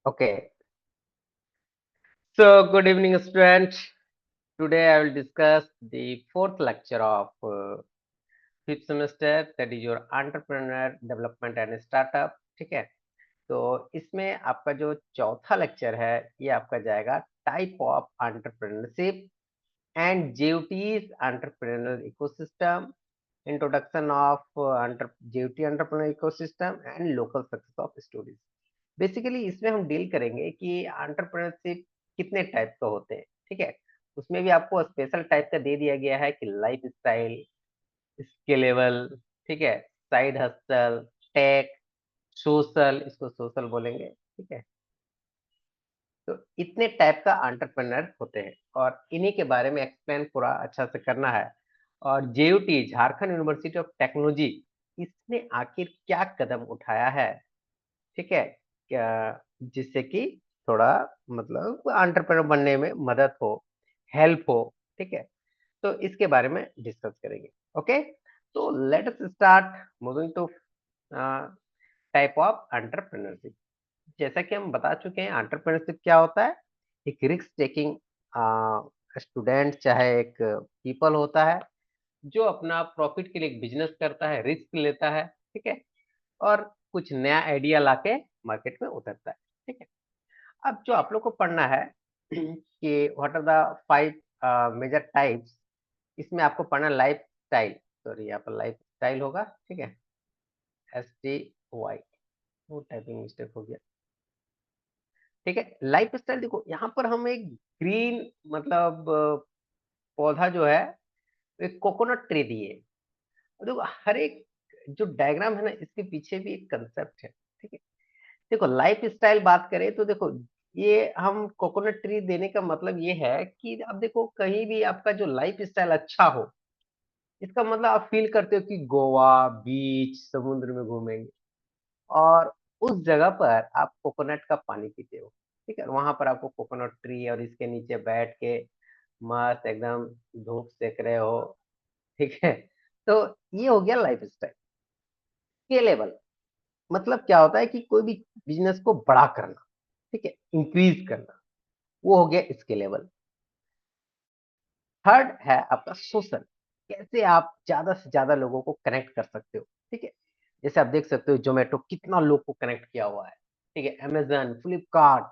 Okay, so good evening, student. Today I will discuss the fourth lecture of fifth semester, that is your entrepreneur development and startup. ठीक है, तो इसमें आपका जो चौथा lecture है ये आपका जाएगा type of entrepreneurship and JUT's entrepreneurial ecosystem, introduction of JUT entrepreneurial ecosystem and local success of stories. Basically इसमें हम डील करेंगे कि एंटरप्रेन्योरशिप कितने टाइप का होते हैं। ठीक है, उसमें भी आपको स्पेशल टाइप का दे दिया गया है कि लाइफ स्टाइल, स्केलेबल, ठीक है, साइड हसल, टेक, सोशल, इसको सोशल बोलेंगे। ठीक है, तो इतने टाइप का एंटरप्रेन्योर होते हैं और इन्हीं के बारे में एक्सप्लेन पूरा अच्छा से करना है। और JUT Jharkhand university of technology, इसने आखिर क्या कदम उठाया है, ठीक है, क्या, जिससे कि थोड़ा मतलब एंटरप्रेन्योर बनने में मदद हो, हेल्प हो। ठीक है, तो इसके बारे में डिस्कस करेंगे। ओके, तो let us start moving to type of entrepreneurship. जैसा कि हम बता चुके हैं एंटरप्रेन्योरशिप क्या होता है। एक रिस्क टेकिंग स्टूडेंट चाहे एक पीपल होता है जो अपना प्रॉफिट के लिए एक बिजनेस करता है, रिस्क लेता है। ठीक है, और कुछ नया आइडिया लाके मार्केट में उतरता है। ठीक है, अब जो आप लोग को पढ़ना है कि what are the 5 major types, इसमें आपको पढ़ना लाइफ स्टाइल, सॉरी यहाँ पर लाइफ स्टाइल होगा। ठीक है, STY, वो टाइपिंग मिस्टेक हो गया। ठीक है, लाइफ स्टाइल देखो यहाँ पर हम एक ग्रीन मतलब पौधा जो है, एक कोकोनट ट्री दिए। देखो हर एक जो डायग्राम है ना, इसके पीछे भी एक कंसेप्ट है। ठीक है, देखो लाइफ स्टाइल बात करें तो देखो ये हम कोकोनट ट्री देने का मतलब ये है कि अब देखो कहीं भी आपका जो लाइफ स्टाइल अच्छा हो, इसका मतलब आप फील करते हो कि गोवा बीच समुद्र में घूमेंगे और उस जगह पर आप कोकोनट का पानी पीते हो। ठीक है, वहां पर आपको कोकोनट ट्री और इसके नीचे बैठ के मस्त एकदम धूप सेक रहे हो। ठीक है, तो ये हो गया लाइफ स्टाइल। स्केलेबल मतलब क्या होता है कि कोई भी बिजनेस को बड़ा करना, ठीक है, इंक्रीज करना, वो हो गया स्केलेबल। थर्ड है आपका सोशल, कैसे आप ज्यादा से ज्यादा लोगों को कनेक्ट कर सकते हो। ठीक है, जैसे आप देख सकते हो जोमेटो कितना लोग को कनेक्ट किया हुआ है। ठीक है, अमेजन, फ्लिपकार्ट,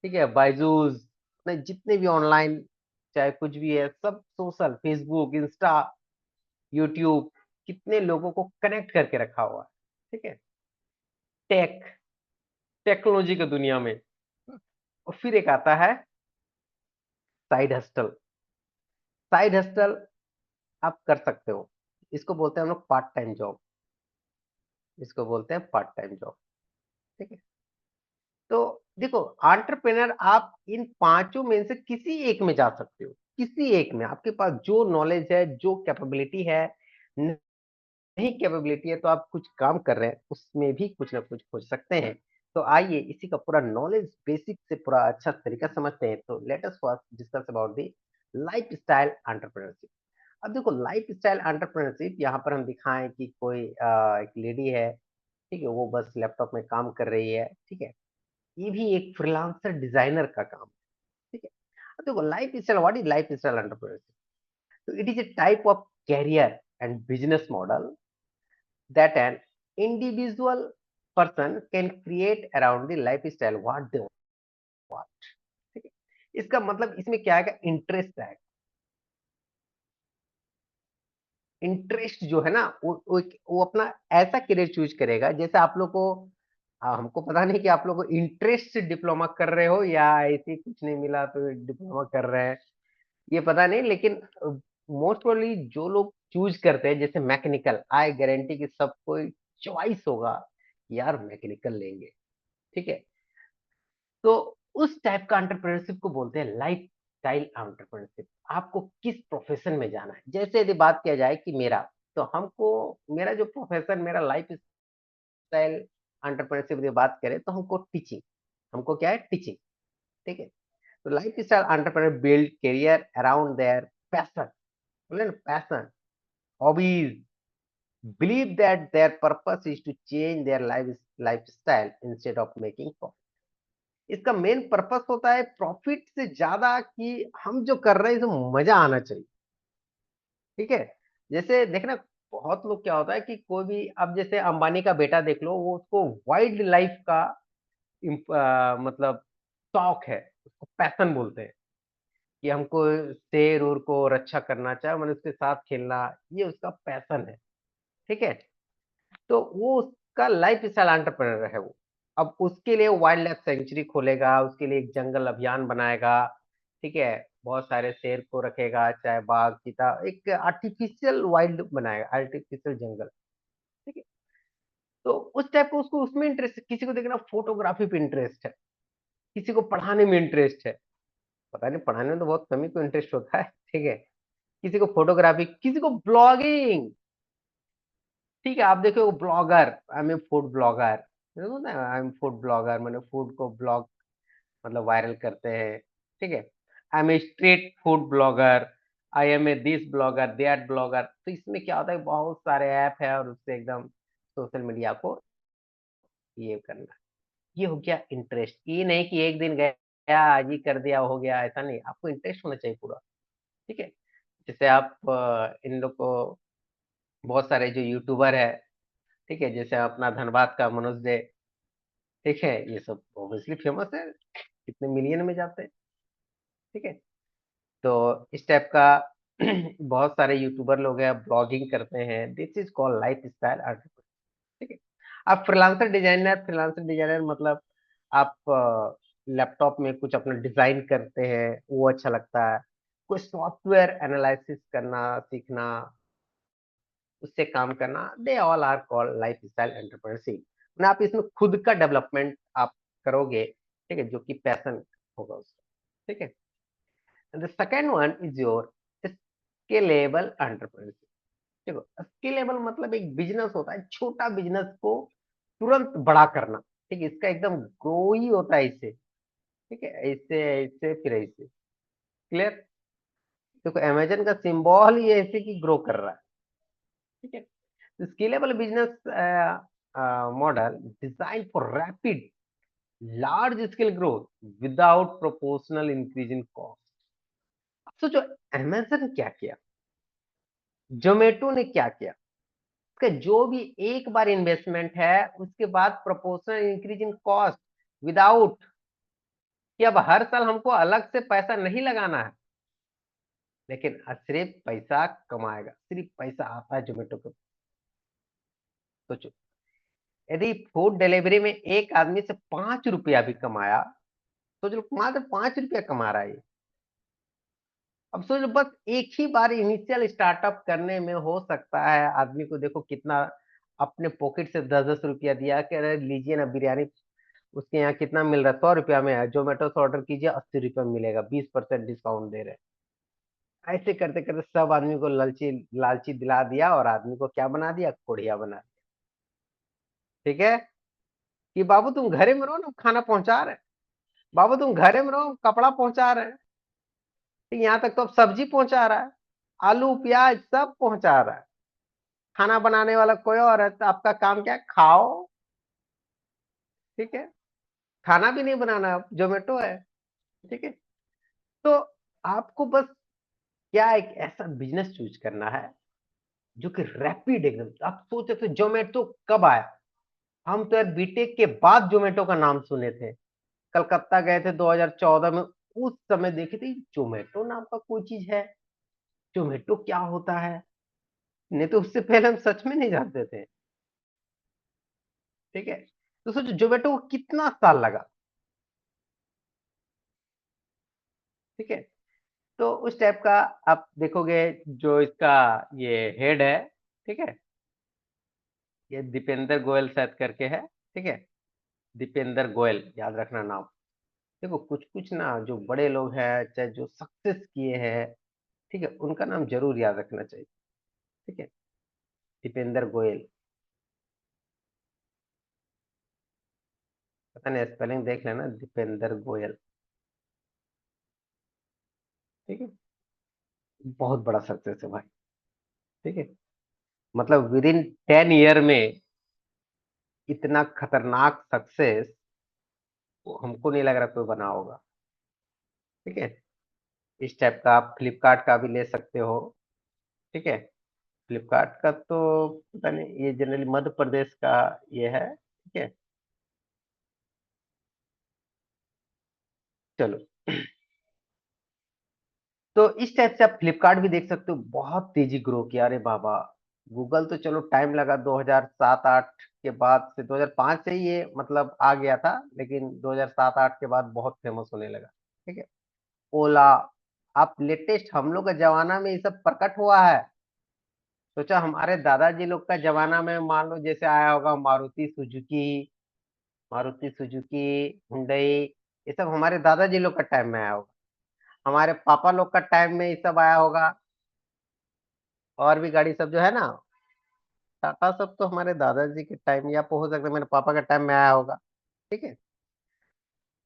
ठीक है, बायजूस, जितने भी ऑनलाइन चाहे कुछ भी है, सब सोशल, फेसबुक, इंस्टा, यूट्यूब, कितने लोगों को कनेक्ट करके रखा हुआ है। ठीक है, टेक, टेक्नोलॉजी की दुनिया में। और फिर एक आता है साइड हस्टल। साइड हस्टल आप कर सकते हो, इसको बोलते हैं हम लोग पार्ट टाइम जॉब, इसको बोलते हैं पार्ट टाइम जॉब। ठीक है, तो देखो एंटरप्रेनर आप इन पांचों में से किसी एक में जा सकते हो। किसी एक में आपके पास जो नॉलेज है, जो कैपेबिलिटी है, नहीं कैपेबिलिटी है तो आप कुछ काम कर रहे हैं, उसमें भी कुछ ना कुछ खोज सकते हैं। तो आइए इसी का पूरा नॉलेज बेसिक से पूरा अच्छा तरीका समझते हैं। तो let us first discuss about the life style entrepreneurship. अब देखो लाइफ स्टाइल एंटरप्रेन्योरशिप, यहाँ पर हम दिखाएं कि कोई एक लेडी है, ठीक है, वो बस लैपटॉप में काम कर रही है। ठीक है, ये भी एक फ्रीलांसर डिजाइनर का काम है। ठीक है, अब देखो lifestyle, what is lifestyle entrepreneurship? तो it is a type of career and business model that an individual person can create around the lifestyle what they want. ठीक है, इसका मतलब इसमें क्या आएगा, इंटरेस्ट आएगा। इंटरेस्ट जो है ना वो अपना ऐसा करियर चूज करेगा। जैसे आप लोग को हमको पता नहीं कि आप लोग को इंटरेस्ट से डिप्लोमा कर रहे हो या ऐसे ही कुछ नहीं मिला तो डिप्लोमा कर रहे हैं, ये पता नहीं। लेकिन मोस्ट प्रोबेबली जो लोग चूज करते हैं जैसे मैकेनिकल, आई गारंटी कि सबको चॉइस होगा यार मैकेनिकल लेंगे। ठीक है, तो उस टाइप का एंटरप्रेन्योरशिप को बोलते हैं लाइफ स्टाइल एंटरप्रेन्योरशिप। आपको किस प्रोफेशन में जाना है, जैसे यदि बात किया जाए कि मेरा, तो हमको मेरा जो प्रोफेशन, मेरा लाइफ स्टाइल एंटरप्रेन्योरशिप की बात करें तो हमको टीचिंग, हमको क्या है, टीचिंग। ठीक है, तो life style entrepreneur build career around their passion, बोले ना passion, hobbies, believe that their purpose is to change their lifestyle instead of making profit. इसका मेन पर्पस होता है प्रॉफिट से ज्यादा कि हम जो कर रहे हैं इसमें मजा आना चाहिए। ठीक है, जैसे देखना, बहुत लोग क्या होता है कि कोई भी, अब जैसे अंबानी का बेटा देख लो, वो उसको वाइल्ड लाइफ का मतलब शौक है, उसको पैशन बोलते हैं कि हमको शेर उर को रक्षा करना चाहे, मैंने उसके साथ खेलना, ये उसका पैशन है। ठीक है, तो वो उसका लाइफ स्टाइल एंटरप्रेन्योर है वो। अब उसके लिए वाइल्ड लाइफ सेंचुरी खोलेगा, उसके लिए एक जंगल अभियान बनाएगा। ठीक है, बहुत सारे शेर को रखेगा, चाहे बाघ चीता, एक आर्टिफिशियल वाइल्ड बनाएगा, आर्टिफिशियल जंगल। ठीक है, तो उस टाइप को उसको उसमें इंटरेस्ट है। किसी को देखना फोटोग्राफी पे इंटरेस्ट है, किसी को पढ़ाने में इंटरेस्ट है, पता नहीं पढ़ाने में तो बहुत कमी को इंटरेस्ट होता है। ठीक है, किसी को फोटोग्राफी, किसी को ब्लॉगिंग। ठीक है, आप देखो blogger, I am a food blogger, I am food blogger, मैंने फूड को ब्लॉग मतलब वायरल करते हैं। ठीक है, I am a street food blogger, I am a this blogger, that blogger. तो इसमें क्या होता है, बहुत सारे ऐप है और उससे एकदम सोशल मीडिया को ये करना। ये हो गया इंटरेस्ट, ये नहीं कि एक दिन गया आज ही कर दिया हो गया, ऐसा नहीं, आपको इंटरेस्ट होना चाहिए पूरा। ठीक है, जैसे आप इन लोग को, बहुत सारे जो यूट्यूबर है, ठीक है, जैसे अपना धनबाद का मनोज डे, ठीक है, ये सब ऑब्वियसली फेमस है, कितने मिलियन में जाते हैं। ठीक है, तो इस टाइप का बहुत सारे यूट्यूबर लोग हैं, ब्लॉगिंग करते हैं, this is called life style artificial. ठीक है, आप फ्रीलांसर डिजाइनर, फ्रीलांसर डिजाइनर मतलब आप लैपटॉप में कुछ अपना डिजाइन करते हैं, वो अच्छा लगता है। कोई सॉफ्टवेयर एनालिसिस करना सीखना, उससे काम करना, they all are called lifestyle entrepreneurship. मतलब आप इसमें खुद का डेवलपमेंट आप करोगे, ठीक है, जो कि पैशन होगा उसका। ठीक है, the second one is your scalable entrepreneurship. देखो, स्केलेबल मतलब एक बिजनेस होता है, छोटा बिजनेस को तुरंत बड़ा करना। ठीक है, इसका एकदम ग्रो ही होता है इससे। ठीक है, ऐसे ऐसे फिर ऐसे, क्लियर। देखो, अमेजन का सिंबल ही ऐसे की ग्रो कर रहा है। ठीक है, scalable business model design for rapid large scale growth without proportional increase in cost. सोचो, अमेजन क्या किया, जोमेटो ने क्या किया, कि जो भी एक बार इन्वेस्टमेंट है, उसके बाद proportional increase in cost, without कि अब हर साल हमको अलग से पैसा नहीं लगाना है, लेकिन सिर्फ पैसा कमाएगा, सिर्फ पैसा आता है जोमेटो को। सोचो, यदि फूड डिलीवरी में एक आदमी से 5 रुपया भी कमाया, सोच लो, मात्र 5 रुपया कमा रहा है ये। अब सोच लो, बस एक ही बार इनिशियल स्टार्टअप करने में हो सकता है आदमी को, देखो कितना अपने पॉकेट से 10-10 रुपया दिया कि अरे लीजिए ना बिरयानी, उसके यहाँ कितना मिल रहा है, 100 रुपया में है, जोमेटो से ऑर्डर कीजिए 80 रुपया में मिलेगा, 20% डिस्काउंट दे रहे हैं। ऐसे करते करते सब आदमी को लालची लालची दिला दिया, और आदमी को क्या बना दिया, कोढ़िया बना दिया। ठीक है, कि बाबू तुम घरे में रहो ना, खाना पहुंचा रहे हैं। बाबू तुम घरे में रहो, कपड़ा पहुंचा रहे हैं। यहाँ तक तो अब सब्जी पहुंचा रहा है, आलू प्याज सब पहुंचा रहा है। खाना बनाने वाला कोई और है, तो आपका काम क्या है, खाओ। ठीक है, खाना भी नहीं बनाना, जोमेटो है। ठीक है, तो आपको बस क्या एक ऐसा बिजनेस चूज करना है जो कि रैपिड एकदम। आप सोचे थे जोमेटो कब आया, हम तो यार बीटेक के बाद जोमेटो का नाम सुने थे, कलकत्ता गए थे 2014 में, उस समय देखे थे जोमेटो नाम का कोई चीज है, जोमेटो क्या होता है, नहीं तो उससे पहले हम सच में नहीं जानते थे। ठीक है, तो सोचो जोमेटो को कितना साल लगा। ठीक है, तो उस टाइप का आप देखोगे, जो इसका ये हेड है, ठीक है, ये दीपेंद्र गोयल शायद करके है। ठीक है, दीपेंद्र गोयल, याद रखना नाम। देखो, कुछ कुछ ना जो बड़े लोग हैं, चाहे जो सक्सेस किए हैं, ठीक है, उनका नाम जरूर याद रखना चाहिए। ठीक है, दीपेंद्र गोयल, पता नहीं स्पेलिंग देख लेना, दीपेंद्र गोयल। ठीक है, बहुत बड़ा सक्सेस है भाई। ठीक है, मतलब विद इन 10 ईयर में इतना खतरनाक सक्सेस हमको नहीं लग रहा कोई बना होगा। ठीक है, इस टाइप का आप फ्लिपकार्ट का भी ले सकते हो। ठीक है, फ्लिपकार्ट का तो पता नहीं, ये जनरली मध्य प्रदेश का ये है। ठीक है, चलो। तो इस टाइप से आप फ्लिपकार्ट भी देख सकते हो, बहुत तेजी ग्रो किया। अरे बाबा, गूगल तो चलो टाइम लगा, 2007-8 के बाद से, 2005 से ही ये मतलब आ गया था, लेकिन 2007-8 के बाद बहुत फेमस होने लगा। ठीक है, ओला, आप लेटेस्ट हम लोग का जमाना में ये सब प्रकट हुआ है। सोचा हमारे दादाजी लोग का जमाना में मान लो जैसे आया होगा मारुति सुजुकी, हुंडई, ये सब हमारे दादाजी लोग का टाइम में आया होगा। हमारे पापा लोग का टाइम में ये सब आया होगा। और भी गाड़ी सब जो है ना, टाटा सब तो हमारे दादाजी के टाइम या हो सकता है मेरे पापा के टाइम में आया होगा। ठीक है,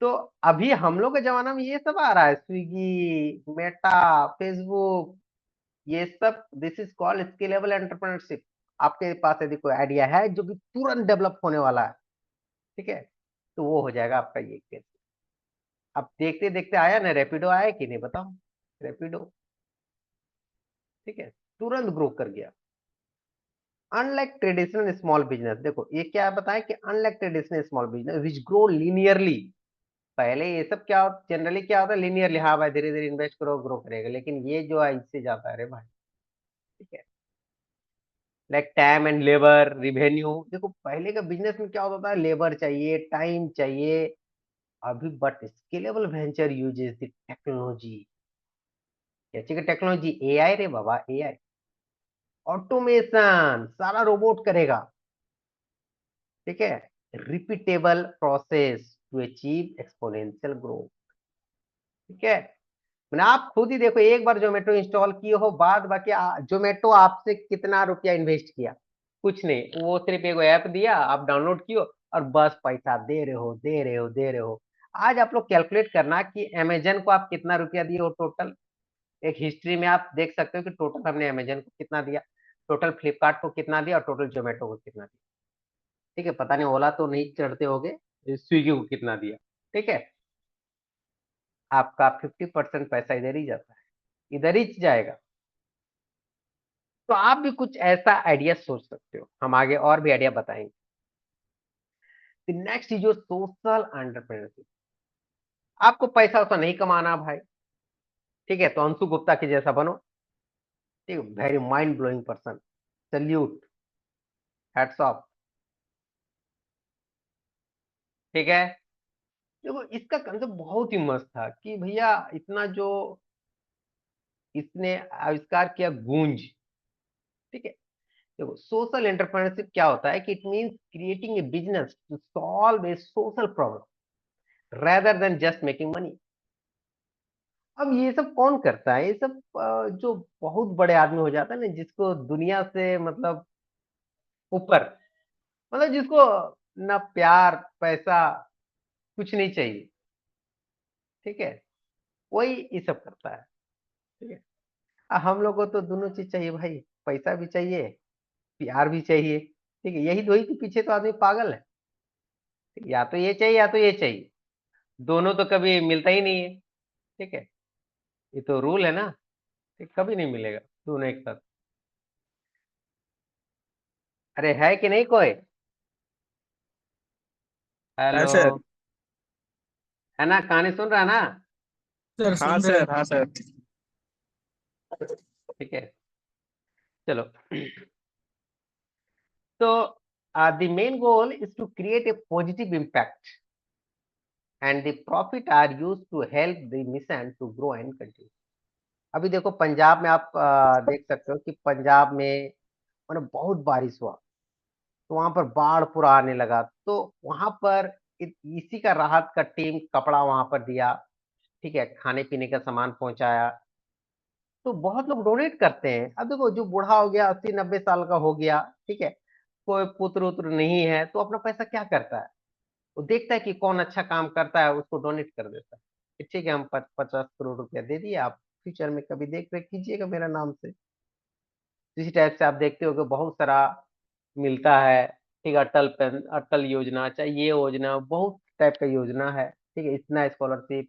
तो अभी हम लोग के जमाना में ये सब आ रहा है, स्विगी, मेटा, फेसबुक, ये सब। This is called scalable entrepreneurship. आपके पास यदि कोई आइडिया है जो कि तुरंत डेवलप होने वाला है, ठीक है, तो वो हो जाएगा आपका ये केस। अब देखते देखते आया ना, रैपिडो आया कि नहीं बताओ। रैपिडो, ठीक है, तुरंत ग्रो कर गया। अनलाइक ट्रेडिशनल स्मॉल बिजनेस, देखो ये क्या बताएं कि unlike traditional small business which grow linearly. पहले ये सब क्या जनरली क्या होता है, लीनियरली, हाँ भाई धीरे धीरे इन्वेस्ट करो ग्रो करेगा, लेकिन ये जो है इससे जाता है रे भाई। ठीक है, like time and labour revenue. देखो पहले का बिजनेस में क्या होता था, लेबर चाहिए, टाइम चाहिए। अभी but scalable venture uses the technology. कैसी की टेक्नोलॉजी? एआई रे बाबा, एआई, ऑटोमेशन, सारा रोबोट करेगा। ठीक है, repeatable process to achieve exponential growth. ठीक है, मैंने आप खुद ही देखो, एक बार जोमेटो इंस्टॉल किए हो, बाद बाकी जोमेटो आपसे कितना रुपया इन्वेस्ट किया? कुछ नहीं, वो सिर्फ एक ऐप दिया, आप डाउनलोड कियो और बस पैसा दे रहे हो, दे रहे हो, दे रहे हो। आज आप लोग कैलकुलेट करना कि अमेजन को आप कितना रुपया दिए हो टोटल। एक हिस्ट्री में आप देख सकते हो कि टोटल हमने अमेजन को कितना दिया, टोटल फ्लिपकार्ट को कितना दिया, और टोटल जोमेटो को कितना दिया। ठीक है, पता नहीं ओला तो नहीं चढ़ते होगे, स्विगी को कितना दिया। ठीक है, आपका 50% पैसा इधर ही जाता है, इधर ही जाएगा। तो आप भी कुछ ऐसा आइडिया सोच सकते हो, हम आगे और भी आइडिया बताएंगे। Next is your social entrepreneurship. आपको पैसा वैसा नहीं कमाना भाई, ठीक है, तो अंशु गुप्ता के जैसा बनो। ठीक है, very mind blowing person, salute, hats off. ठीक है, देखो इसका कंसेप्ट बहुत ही मस्त था कि भैया इतना जो इसने आविष्कार किया, गूंज। ठीक है, देखो सोशल एंटरप्रेन्योरशिप क्या होता है कि it means creating a business to solve a social problem rather than just making money. अब ये सब कौन करता है? ये सब जो बहुत बड़े आदमी हो जाता है ना, जिसको दुनिया से मतलब ऊपर, मतलब जिसको ना प्यार पैसा कुछ नहीं चाहिए। ठीक है, वही ये सब करता है। ठीक है, हम लोग को तो दोनों चीज चाहिए भाई, पैसा भी चाहिए, प्यार भी चाहिए। ठीक है, यही दो ही के पीछे तो आदमी पागल है। या तो ये चाहिए या तो ये चाहिए, दोनों तो कभी मिलता ही नहीं है। ठीक है, ये तो रूल है ना, ये कभी नहीं मिलेगा दोनों एक साथ। अरे है कि नहीं कोई? हाँ हेलो, सर। है ना, कहानी सुन रहा है ना? सर हाँ सुन रहे हैं सर, हाँ सर। ठीक है, चलो। तो the main goal is to create a positive impact and the profit are used to help the mission to grow and continue। अभी देखो पंजाब में आप देख सकते हो कि पंजाब में मतलब बहुत बारिश हुआ, तो वहां पर बाढ़ पूरा आने लगा, तो वहां पर इसी का राहत का टीम कपड़ा वहां पर दिया। ठीक है, खाने पीने का सामान पहुंचाया। तो बहुत लोग डोनेट करते हैं। अब देखो जो बूढ़ा हो गया, 80-90 साल का हो गया, ठीक है, कोई पुत्र उत्र नहीं है, तो अपना पैसा क्या करता है, वो देखता है कि कौन अच्छा काम करता है, उसको डोनेट कर देता है कि ठीक है हम 50 करोड़ रुपया दे दिए, आप फ्यूचर में कभी देख रेख कीजिएगा मेरा नाम से। इसी टाइप से आप देखते हो कि बहुत सारा मिलता है। ठीक है, अटल योजना, चाहे ये योजना, बहुत टाइप का योजना है, ठीक है। इतना scholarship,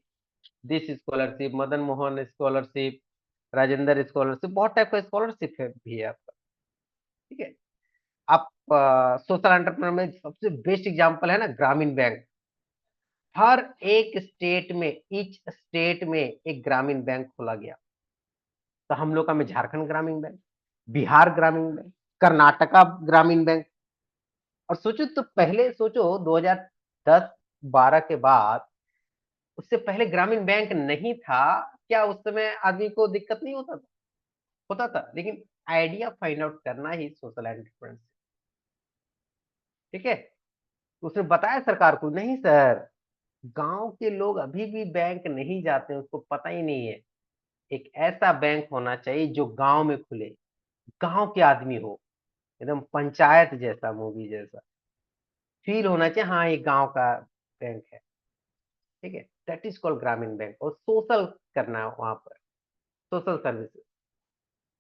this scholarship, Madan Mohan scholarship, Rajendra scholarship, बहुत टाइप का स्कॉलरशिप है भी है आपका, ठीक है। आप सोशल एंटरप्रेन्योर में सबसे बेस्ट एग्जांपल है ना ग्रामीण बैंक। हर एक स्टेट में, ईच स्टेट में एक ग्रामीण बैंक खोला गया। तो हम लोग का में झारखंड ग्रामीण बैंक, बिहार ग्रामीण बैंक, कर्नाटका ग्रामीण बैंक। और सोचो तो पहले सोचो 2010-12 के बाद, उससे पहले ग्रामीण बैंक नहीं था, क्या उस समय आदमी को दिक्कत नहीं होता था? होता था, लेकिन आइडिया फाइंड आउट करना ही सोशल एंटरप्रेन्योरशिप, ठीक है। तो उसने बताया सरकार को, नहीं सर, गांव के लोग अभी भी बैंक नहीं जाते, उसको पता ही नहीं है। एक ऐसा बैंक होना चाहिए जो गांव में खुले, गांव के आदमी हो, एकदम पंचायत जैसा, मूवी जैसा फील होना चाहिए, हाँ ये गांव का बैंक है, ठीक है। दैट इज कॉल्ड ग्रामीण बैंक। और सोशल करना है वहां पर, सोशल सर्विस,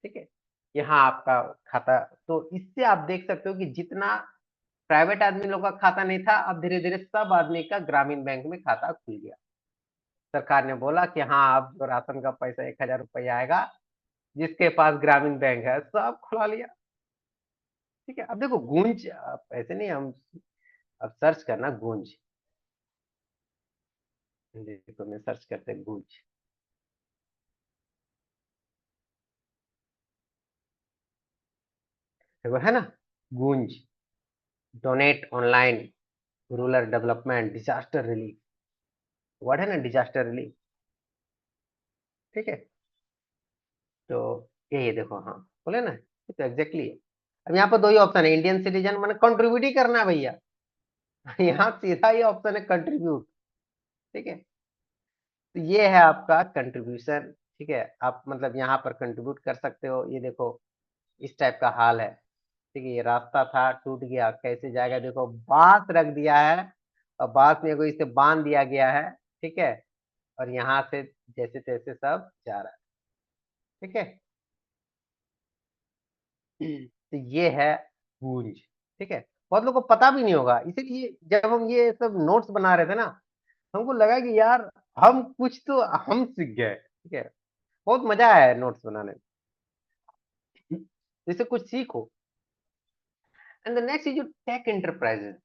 ठीक है। यहाँ आपका खाता, तो इससे आप देख सकते हो कि जितना प्राइवेट आदमी लोग का खाता नहीं था, अब धीरे धीरे सब आदमी का ग्रामीण बैंक में खाता खुल गया। सरकार ने बोला कि हाँ, अब जो राशन का पैसा 1,000 रुपया आएगा, जिसके पास ग्रामीण बैंक है सब खुला लिया, ठीक है। अब देखो गूंज, ऐसे नहीं हम, अब सर्च करना गूंज, देखो मैं सर्च करते गूंज, देखो है ना, गूंज, donate online, rural development, disaster relief, word है ना डिजास्टर रिलीफ, ठीक है। तो ये देखो, हाँ बोले ना, ये तो एग्जैक्टली है। अब यहाँ पर दो ही ऑप्शन है, इंडियन सिटीजन मैंने कंट्रीब्यूट ही करना है भैया। यहाँ सीधा ही ऑप्शन है कंट्रीब्यूट, ठीक है। तो ये है आपका कंट्रीब्यूशन, ठीक है। आप मतलब यहाँ पर कंट्रीब्यूट कर सकते हो। ये देखो इस टाइप का हाल है, ठीक है। ये रास्ता था, टूट गया, कैसे जाएगा, देखो बांस रख दिया है, और बांस में कोई इसे बांध दिया गया है, ठीक है। और यहाँ से जैसे तैसे सब जा रहा है, ठीक है। तो ये है गूंज, ठीक है। बहुत लोगों को पता भी नहीं होगा, इसीलिए जब हम ये सब नोट्स बना रहे थे ना, हमको लगा कि यार हम कुछ तो हम सीख गए, ठीक है। बहुत मजा आया है नोट्स बनाने में, जैसे कुछ सीखो। And the next is tech enterprises.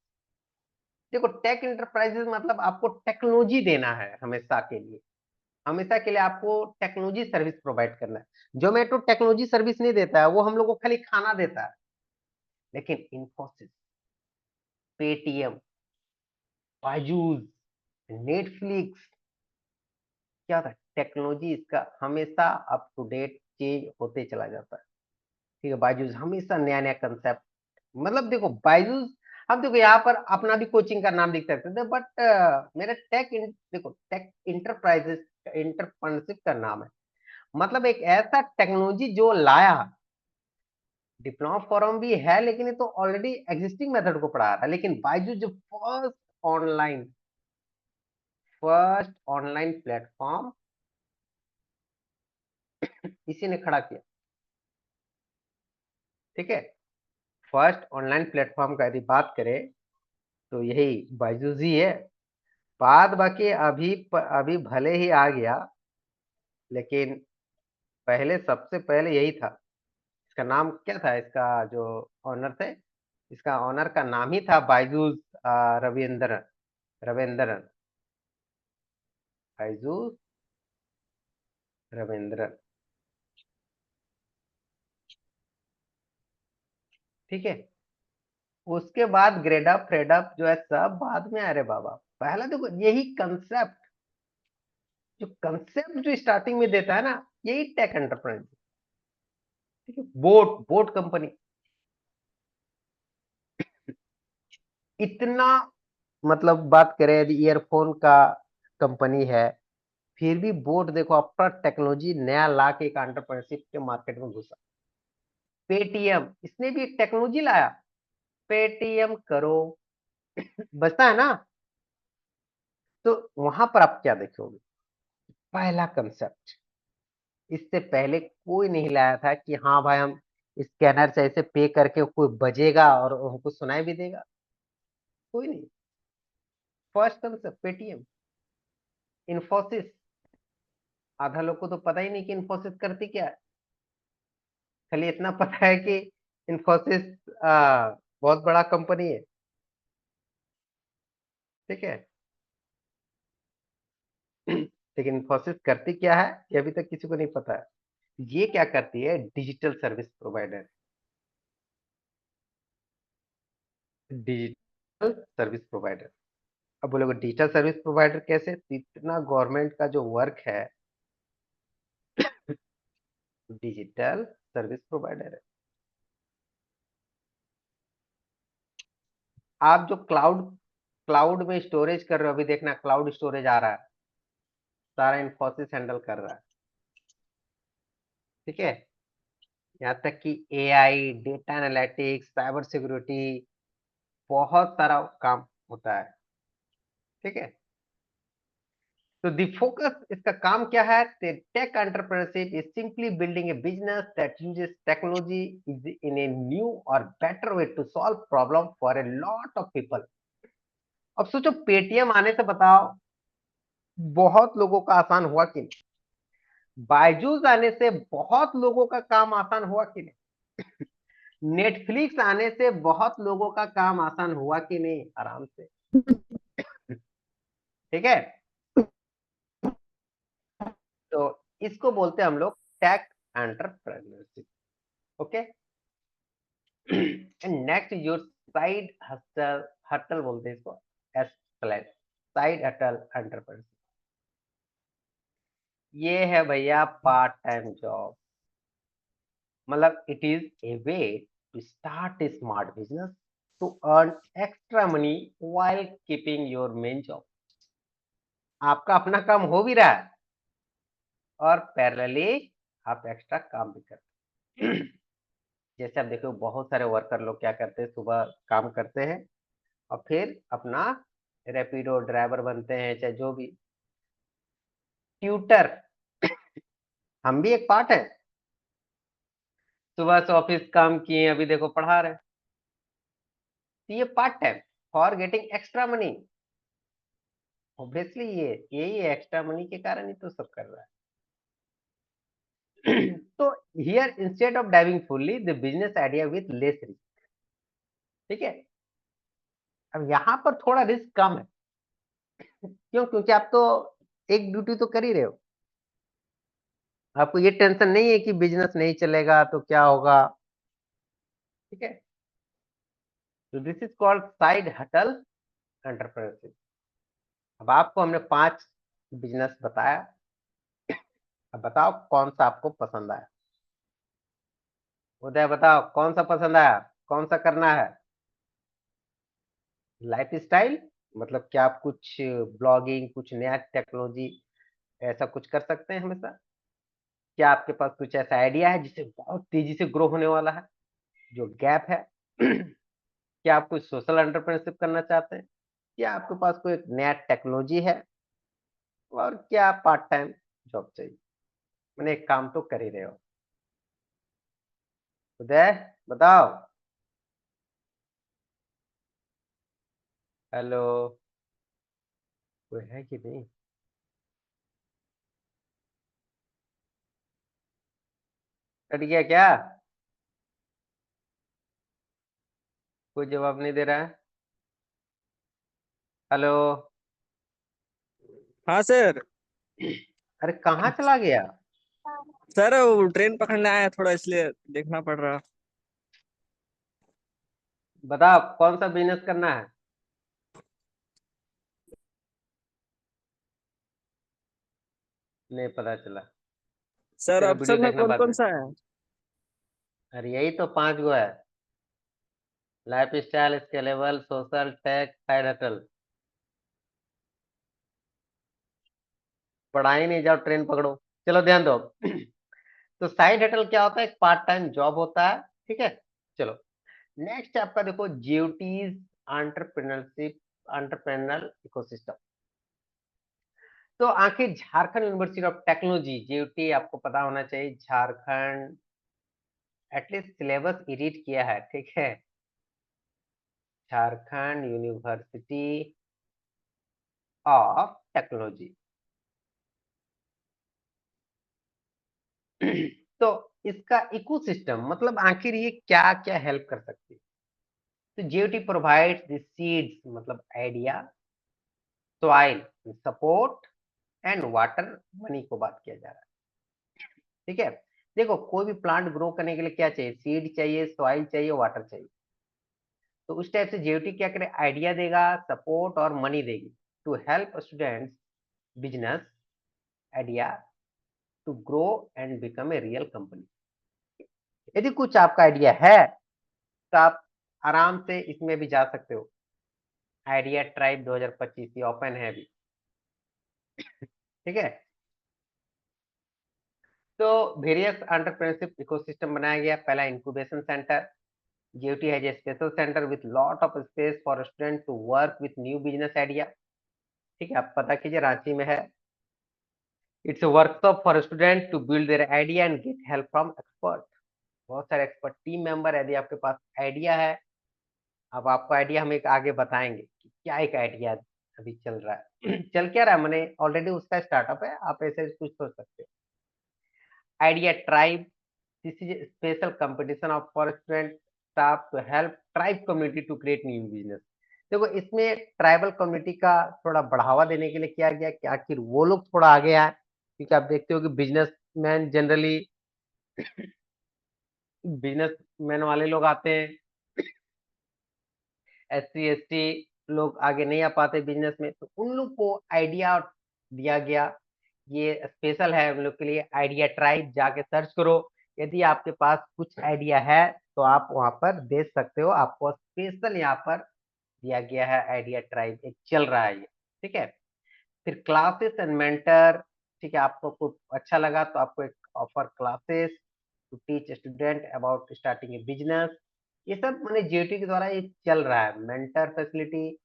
देखो टेक इंटरप्राइजेस मतलब आपको टेक्नोलॉजी देना है, हमेशा के लिए, हमेशा के लिए आपको टेक्नोलॉजी सर्विस प्रोवाइड करना है। जोमेटो टेक्नोलॉजी सर्विस नहीं देता है, वो हम लोग को खाली खाना देता है। लेकिन इन्फोसिस, पेटीएम, बायजूस, नेटफ्लिक्स, क्या होता है, टेक्नोलॉजी इसका हमेशा अप टू डेट चेंज होते चला जाता है, ठीक है। बायजूस हमेशा नया नया कंसेप्ट, मतलब देखो बायजूस, हम देखो यहाँ पर अपना भी कोचिंग का नाम लिख सकते थे, बट मेरा देखो टेक इंटरप्राइजेस इंटरप्रेन्योरशिप का नाम है। मतलब एक ऐसा टेक्नोलॉजी जो लाया, डिप्लोमा फॉर्म भी है, लेकिन ये तो ऑलरेडी एग्जिस्टिंग मेथड को पढ़ा रहा है। लेकिन बायजूस जो फर्स्ट ऑनलाइन प्लेटफॉर्म इसी ने खड़ा किया, ठीक है। फर्स्ट ऑनलाइन प्लेटफॉर्म का यदि बात करें तो यही बायजूस ही है। बाद बाकी अभी भले ही आ गया, लेकिन पहले सबसे पहले यही था। इसका नाम क्या था, इसका जो ऑनर थे, इसका ऑनर का नाम ही था बायजूस रविंद्रन, रविंद्रन, बायजूस रविंद्रन, ठीक है। उसके बाद ग्रेडअप फ्रेडअप जो है सब बाद में, अरे बाबा पहला देखो यही कंसेप्ट, जो कंसेप्ट जो स्टार्टिंग में देता है ना, यही टेक एंटरप्राइज, ठीक है। बोट बोट कंपनी इतना, मतलब बात करें यदि ईयरफोन का कंपनी है, फिर भी बोट देखो अपना टेक्नोलॉजी नया ला के एक एंटरप्रेन्योरशिप के मार्केट में घुसा। पेटीएम, इसने भी एक टेक्नोलॉजी लाया, पेटीएम करो, बचता है ना। तो वहां पर आप क्या देखोगे, पहला कंसेप्ट, इससे पहले कोई नहीं लाया था कि हाँ भाई हम स्कैनर से ऐसे पे करके कोई बजेगा और हमको सुनाई भी देगा, कोई नहीं। First concept Paytm, Infosys. आधा लोग को तो पता ही नहीं कि इन्फोसिस करती क्या है, खाली इतना पता है कि इन्फोसिस बहुत बड़ा कंपनी है, ठीक है। लेकिन इन्फोसिस करती क्या है ये अभी तक किसी को नहीं पता है। ये क्या करती है, digital service provider, digital service provider. अब बोलोगे डिजिटल सर्विस प्रोवाइडर कैसे, तो इतना गवर्नमेंट का जो वर्क है डिजिटल सर्विस प्रोवाइडर है। आप जो क्लाउड क्लाउड में स्टोरेज कर रहे हो, अभी देखना क्लाउड स्टोरेज आ रहा है, सारा इन्फोसिस हैंडल कर रहा है, ठीक है। यहाँ तक कि AI, data analytics, cyber security, बहुत सारा काम होता है, ठीक है। तो द फोकस, इसका काम क्या है, tech entrepreneurship is simply building a business that uses technology is in a new और better way to solve problem for a lot of people. अब सोचो पेटीएम आने से बताओ बहुत लोगों का आसान हुआ कि नहीं, बायजूस आने से बहुत लोगों का काम आसान हुआ कि नहीं, नेटफ्लिक्स आने से बहुत लोगों का काम आसान हुआ कि नहीं, आराम से, ठीक है। तो इसको बोलते हैं हम लोग tech entrepreneurship, okay. And next your side hustle, hustle बोलते हैं इसको, S plus, side hustle entrepreneurship. ये है भैया पार्ट टाइम जॉब, मतलब it is a way to start a smart business to earn extra money while keeping your main job. आपका अपना काम हो भी रहा है और पैरेलली आप एक्स्ट्रा काम भी करते हैं। जैसे आप देखो बहुत सारे वर्कर लोग क्या करते हैं, सुबह काम करते हैं और फिर अपना रैपिडो ड्राइवर बनते हैं, चाहे जो भी, ट्यूटर, हम भी एक पार्ट है। सुबह से ऑफिस काम किए, अभी देखो पढ़ा रहे हैं, तो ये part time for getting extra money. Obviously ये यही एक्स्ट्रा मनी के कारण ही तो सब कर रहा है। तो here instead of diving fully the business idea with less risk, ठीक है। अब यहाँ पर थोड़ा रिस्क कम है, क्यों, क्योंकि आप तो एक ड्यूटी तो कर ही रहे हो, आपको ये टेंशन नहीं है कि बिजनेस नहीं चलेगा तो क्या होगा, ठीक है। तो this is called side hustle entrepreneurship. अब आपको हमने 5 बिजनेस बताया, अब बताओ कौन सा आपको पसंद आया। उदय बताओ कौन सा पसंद आया, कौन सा करना है। लाइफ स्टाइल, मतलब क्या आप कुछ ब्लॉगिंग, कुछ नया टेक्नोलॉजी ऐसा कुछ कर सकते हैं हमेशा, क्या आपके पास कुछ ऐसा आइडिया है जिससे बहुत तेजी से ग्रो होने वाला है, जो गैप है। क्या आप कुछ सोशल एंटरप्रेन्योरशिप करना चाहते हैं, क्या आपके पास कोई एक नया टेक्नोलॉजी है, और क्या पार्ट टाइम जॉब चाहिए, मैंने एक काम तो कर ही रहे हो। उदय बताओ। हेलो, कोई है कि नहीं। कट गया क्या, कोई जवाब नहीं दे रहा है। हेलो, हाँ सर। अरे कहाँ चला गया। सर वो ट्रेन पकड़ने आया थोड़ा, इसलिए देखना पड़ रहा। बताओ कौन सा बिजनेस करना है, नहीं पता चला। सर चलो वीडियो ऑप्शन में देखना कौन बाद कौन में। सा है? अरे यही तो 5 गो है, lifestyle, scalable, social, tech, side hustle. पढ़ाई नहीं, जाओ ट्रेन पकड़ो। चलो ध्यान दो। तो साइड हटल क्या होता है, एक पार्ट टाइम जॉब होता है, ठीक है। चलो नेक्स्ट आपका देखो जीओटीज, एंटरप्रेन्योरशिप, एंटरप्रेन्योरल इकोसिस्टम। तो आखिर Jharkhand university of technology, GOT आपको पता होना चाहिए, झारखंड एटलीस्ट सिलेबस एडिट किया है, ठीक है। Jharkhand university of technology. तो इसका इकोसिस्टम मतलब आखिर ये क्या क्या हेल्प कर सकती है। तो जीओटी प्रोवाइड्स द सीड्स मतलब idea, soil support and water, money को बात किया जा रहा है। ठीक है, देखो कोई भी प्लांट ग्रो करने के लिए क्या चाहिए, सीड चाहिए, सॉइल चाहिए, वाटर चाहिए। तो उस टाइप से जीओटी क्या करे, आइडिया देगा, सपोर्ट और मनी देगी to help students business idea to grow and become a real company. यदि कुछ आपका आइडिया है तो आप आराम से इसमें भी जा सकते हो। आइडिया ट्राइब 2025 ये ओपन है अभी। ठीक है, तो वेरियस एंटरप्रेन्योरशिप इकोसिस्टम बनाया गया। पहला incubation centre, GOT has a special center with lot of space for students to work with new business idea। ठीक है, आप पता कीजिए रांची में है। It's a workshop for students to build their idea and get help from expert। बहुत सारे expert team member, यदि आपके पास आइडिया है, अब आपको आइडिया हम एक आगे बताएंगे कि क्या एक आइडिया अभी चल रहा है। चल क्या रहा है, मैंने ऑलरेडी उसका स्टार्टअप है, आप ऐसे कुछ सोच सकते हो। Idea tribe, this is a special competition of for student staff to help tribe community to create new business। देखो इसमें ट्राइबल कम्युनिटी का थोड़ा बढ़ावा देने के लिए किया गया कि आखिर वो लोग थोड़ा आगे आए, क्योंकि आप देखते हो कि बिजनेसमैन जनरली, बिजनेसमैन वाले लोग आते हैं, SC ST लोग आगे नहीं आ पाते बिजनेस में, तो उन लोग को आइडिया दिया गया। ये स्पेशल है उन लोग के लिए। आइडिया ट्राइब जाके सर्च करो, यदि आपके पास कुछ आइडिया है तो आप वहां पर दे सकते हो। आपको स्पेशल यहाँ पर दिया गया है आइडिया ट्राइब, एक चल रहा है ये। ठीक है, फिर क्लासेस एंड मेंटर। ठीक है, आपको कुछ अच्छा लगा तो आपको एक offer classes to teach student about starting a business. ये सब मैंने जीओटी के द्वारा ये चल रहा है। मेंटर फैसिलिटी,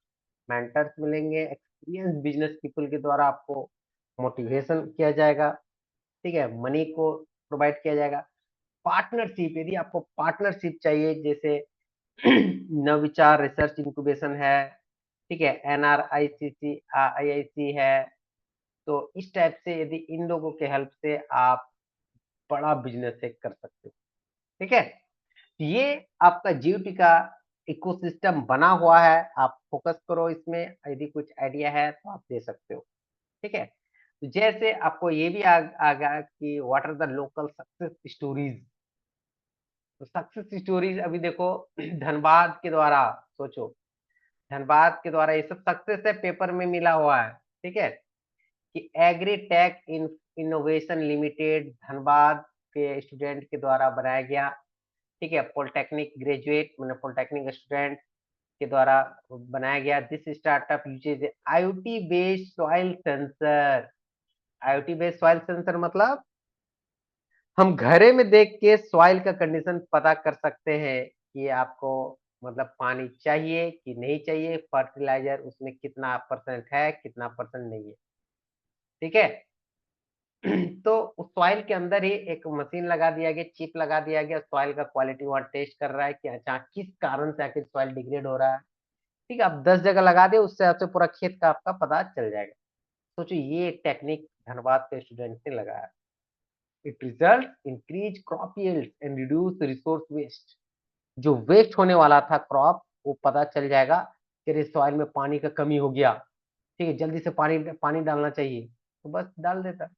मेंटर्स मिलेंगे, एक्सपीरियंस बिजनेस पीपल के द्वारा आपको मोटिवेशन किया जाएगा। ठीक है, मनी को प्रोवाइड किया जाएगा। पार्टनरशिप, यदि आपको पार्टनरशिप चाहिए, जैसे नवविचार रिसर्च इंक्यूबेशन है, ठीक है, NRICC IIC है, तो इस टाइप से यदि इन लोगों के हेल्प से आप बड़ा बिजनेस एक कर सकते हो। ठीक है, ये आपका जीओटी का इकोसिस्टम बना हुआ है। आप फोकस करो इसमें, यदि कुछ आइडिया है तो आप दे सकते हो। ठीक है, तो जैसे आपको ये भी आ गया कि what are the local success stories. तो सक्सेस स्टोरीज अभी देखो, धनबाद के द्वारा सोचो, धनबाद के द्वारा ये सब सक्सेस है, पेपर में मिला हुआ है। ठीक है, कि एग्रीटेक इनोवेशन लिमिटेड धनबाद के स्टूडेंट के द्वारा बनाया गया। ठीक है, पॉलिटेक्निक ग्रेजुएट मैंने पॉलिटेक्निक स्टूडेंट के द्वारा बनाया गया। This startup uses IoT based soil sensor. IoT based soil sensor मतलब हम घरे में देख के सॉइल का कंडीशन पता कर सकते हैं कि आपको मतलब पानी चाहिए कि नहीं चाहिए, फर्टिलाइजर उसमें कितना परसेंट है, कितना परसेंट नहीं है। ठीक है, तो उस सॉइल के अंदर ही एक मशीन लगा दिया गया, चिप लगा दिया गया, सॉइल का क्वालिटी वहां टेस्ट कर रहा है कि अच्छा किस कारण से आखिर सॉइल डिग्रेड हो रहा है। ठीक है, आप 10 जगह लगा दे, उससे आपसे पूरा खेत का आपका पता चल जाएगा। सोचो ये एक टेक्निक धनबाद के स्टूडेंट ने लगाया। It result increase crop yield and reduce resource waste. जो वेस्ट होने वाला था क्रॉप, वो पता चल जाएगा तेरे सॉइल में पानी का कमी हो गया। ठीक है, जल्दी से पानी पानी डालना चाहिए, तो बस डाल देता।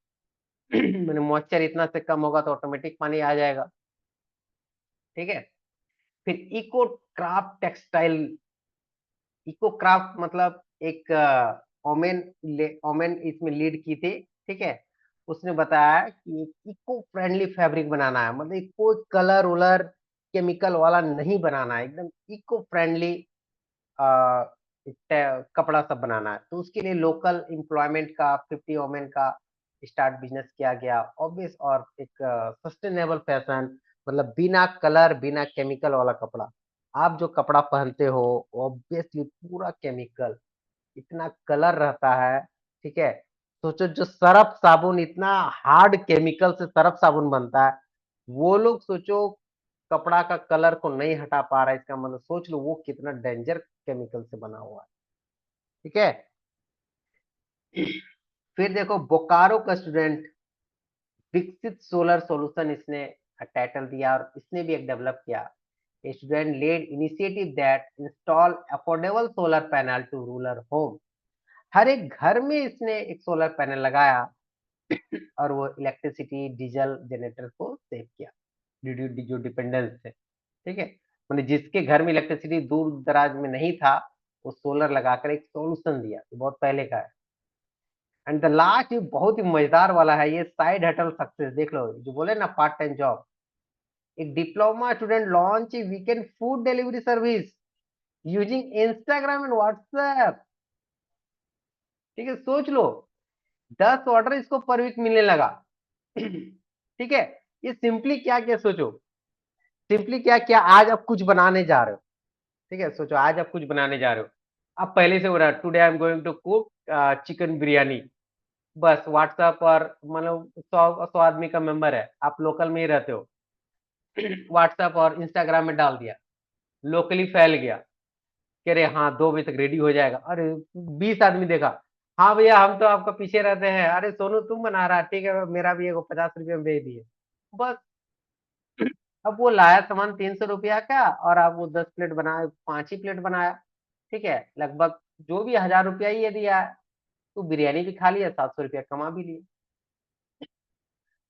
मैंने मॉइस्चर इतना से कम होगा तो ऑटोमेटिक पानी आ जाएगा। ठीक है, फिर eco craft textile. Eco craft मतलब एक ओमेन ओमेन इसमें लीड की थी। ठीक है, उसने बताया कि एक इको फ्रेंडली फैब्रिक बनाना है, मतलब कोई कलर उलर केमिकल वाला नहीं बनाना है, एकदम इको फ्रेंडली कपड़ा सब बनाना है। तो उसके लिए लोकल एम्प्लॉयमेंट का 50 वोमेन का स्टार्ट बिजनेस किया गया। ऑब्वियस और एक सस्टेनेबल फैशन, मतलब बिना कलर बिना केमिकल वाला कपड़ा। आप जो कपड़ा पहनते हो ऑब्वियसली पूरा केमिकल, इतना कलर रहता है। ठीक है, सोचो जो सर्फ साबुन इतना हार्ड केमिकल से सर्फ साबुन बनता है, वो लोग सोचो कपड़ा का कलर को नहीं हटा पा रहा है, इसका मतलब सोच लो वो कितना डेंजर केमिकल से बना हुआ है। ठीक है, फिर देखो बोकारो का स्टूडेंट विकसित सोलर सॉल्यूशन, इसने टाइटल दिया और इसने भी एक डेवलप किया। A student led initiative that install affordable solar panel to rural home। हर एक घर में इसने एक सोलर पैनल लगाया और वो इलेक्ट्रिसिटी डीजल जनरेटर को सेव किया, जो डिपेंडेंस थे। ठीक है, मैंने जिसके घर में इलेक्ट्रिसिटी दूर दराज में नहीं था, वो सोलर लगाकर एक सोल्यूशन दिया, तो बहुत पहले का है। एंड द लास्ट ये बहुत ही मजेदार वाला है, ये साइड हटल सक्सेस देख लो, जो बोले ना पार्ट टाइम जॉब। एक diploma student launch weekend food delivery service using Instagram and WhatsApp. ठीक है, सोच लो, 10 ऑर्डर इसको पर वीक मिलने लगा। ठीक है, ये सिंपली क्या क्या सोचो, सिंपली क्या क्या आज आप कुछ बनाने जा रहे हो। ठीक है, सोचो आज आप कुछ बनाने जा रहे हो, आप पहले से हो रहा है today I am going to cook chicken biryani. बस व्हाट्सएप पर, मतलब 100 आदमी का मेंबर है, आप लोकल में ही रहते हो, व्हाट्सएप और इंस्टाग्राम में डाल दिया, लोकली फैल गया। कह रहे हाँ 2 बजे तक रेडी हो जाएगा। अरे 20 आदमी देखा, हाँ भैया हम तो आपका पीछे रहते हैं, अरे सोनू तुम बना रहा, ठीक है मेरा भी एगो 50 रुपये में भेज दिए। बस, अब वो लाया सामान 300 रुपया का, और आप वो 10 प्लेट बनाए, 5 ही प्लेट बनाया। ठीक है, लगभग जो भी 1000 रुपया ही ये दिया है, तो बिरयानी भी खा लिया, 700 रुपया कमा भी लिया।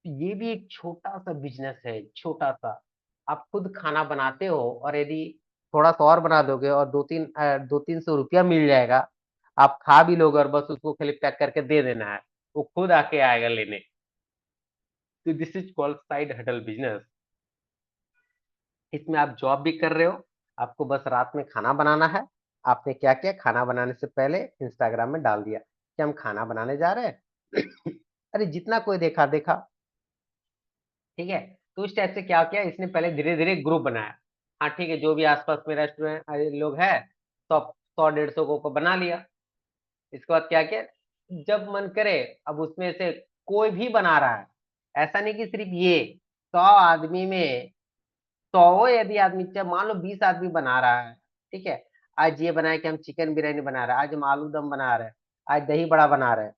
ये भी एक छोटा सा बिजनेस है, छोटा सा। आप खुद खाना बनाते हो, और यदि थोड़ा सा और बना दोगे और 200-300 रुपया मिल जाएगा, आप खा भी लोगे, और बस उसको खाली पैक करके दे देना है, वो खुद आके आएगा लेने। तो दिस इज कॉल्ड साइड हटल बिजनेस। इसमें आप जॉब भी कर रहे हो, आपको बस रात में खाना बनाना है। आपने क्या किया, खाना बनाने से पहले इंस्टाग्राम में डाल दिया कि हम खाना बनाने जा रहे हैं। अरे जितना कोई देखा देखा। ठीक है, तो इस टाइप से क्या किया इसने, पहले धीरे धीरे ग्रुप बनाया। हाँ ठीक है, जो भी आसपास में रेस्टोरेंट लोग है, तो 100-150 को बना लिया। इसके बाद क्या किया, जब मन करे, अब उसमें से कोई भी बना रहा है, ऐसा नहीं कि सिर्फ ये 100 आदमी में, 100 यदि आदमी, चाहे मान लो 20 आदमी बना रहा है। ठीक है, आज ये बनाए कि हम चिकन बिरयानी बना रहे हैं, आज हम आलू दम बना रहे हैं, आज दही बड़ा बना रहे हैं,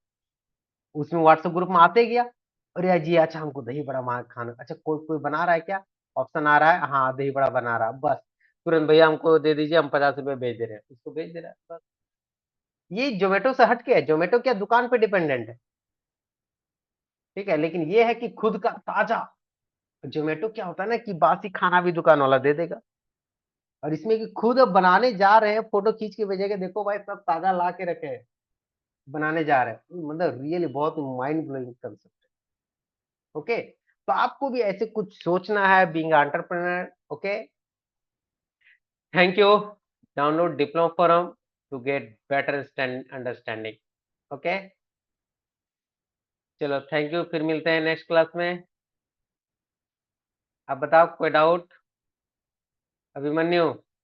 उसमें व्हाट्सएप ग्रुप में आते गया। अरे यार जी, अच्छा हमको दही बड़ा वहां खाना, अच्छा कोई कोई बना रहा है क्या, ऑप्शन आ रहा है, हाँ दही बड़ा बना रहा है, बस तुरंत भैया हमको दे दीजिए, हम 50 रुपये भेज दे रहे हैं, उसको भेज दे रहा है बस। ये जोमेटो से हट के है, जोमेटो क्या दुकान पे डिपेंडेंट है। ठीक है, लेकिन ये है कि खुद का ताजा। जोमेटो क्या होता है ना कि बासी खाना भी दुकान वाला दे देगा, और इसमें कि खुद अब बनाने जा रहे हैं, फोटो खींच के भेजेंगे, देखो भाई सब ताजा ला के रखे हैं, बनाने जा रहे हैं, मतलब रियली बहुत माइंड ब्लोइंग कंसेप्ट। ओके, तो आपको भी ऐसे कुछ सोचना है being entrepreneur. Okay, thank you. Download diploma forum to get better understanding. Okay, चलो थैंक यू, फिर मिलते हैं नेक्स्ट क्लास में। अब बताओ कोई डाउट, अभिमन्यु?